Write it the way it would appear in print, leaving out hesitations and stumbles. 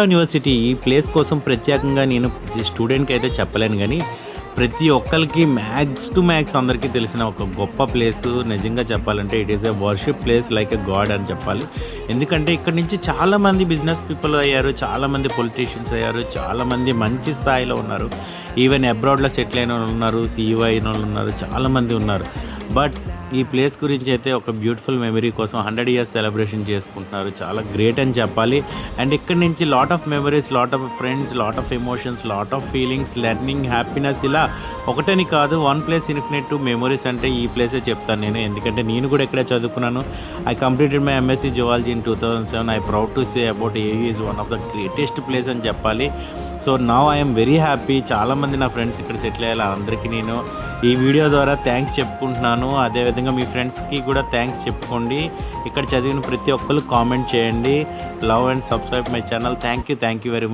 University ఈ place కోసం ప్రత్యేకంగా నేను స్టూడెంట్కి అయితే చెప్పలేను, కానీ ప్రతి ఒక్కరికి మ్యాక్స్ టు మ్యాక్స్ అందరికీ తెలిసిన ఒక గొప్ప ప్లేసు. నిజంగా చెప్పాలంటే it is a worship place like a God అని చెప్పాలి. ఎందుకంటే ఇక్కడ నుంచి చాలామంది బిజినెస్ పీపుల్ అయ్యారు, చాలామంది పొలిటీషియన్స్ అయ్యారు, చాలామంది మంచి స్థాయిలో ఉన్నారు. ఈవెన్ అబ్రాడ్లో సెటిల్ అయిన వాళ్ళు ఉన్నారు, సీఈఓ అయిన వాళ్ళు ఉన్నారు, చాలామంది ఉన్నారు. బట్ ఈ ప్లేస్ గురించి అయితే ఒక బ్యూటిఫుల్ మెమరీ కోసం 100 ఇయర్స్ సెలబ్రేషన్ చేసుకుంటున్నారు. చాలా గ్రేట్ అని చెప్పాలి. అండ్ ఇక్కడ నుంచి lot of memories, lot of friends, lot of emotions, lot of feelings, learning, happiness, ఇలా ఒకటని కాదు, one place infinite to memories అంటే ఈ ప్లేసే చెప్తాను నేను. ఎందుకంటే నేను కూడా ఇక్కడే చదువుకున్నాను. I completed my MSc zoology in 2007. I proud to say about AU is one of the greatest place అని చెప్పాలి. So now I'm very happy. చాలామంది నా ఫ్రెండ్స్ ఇక్కడ సెటిల్ అయ్యారు. అందరికీ నేను ఈ వీడియో ద్వారా థ్యాంక్స్ చెప్పుకుంటున్నాను. అదేవిధంగా మీ ఫ్రెండ్స్కి కూడా థ్యాంక్స్ చెప్పుకోండి. ఇక్కడ చదివిన ప్రతి ఒక్కరు కామెంట్ చేయండి. Love and subscribe my channel. Thank you very much.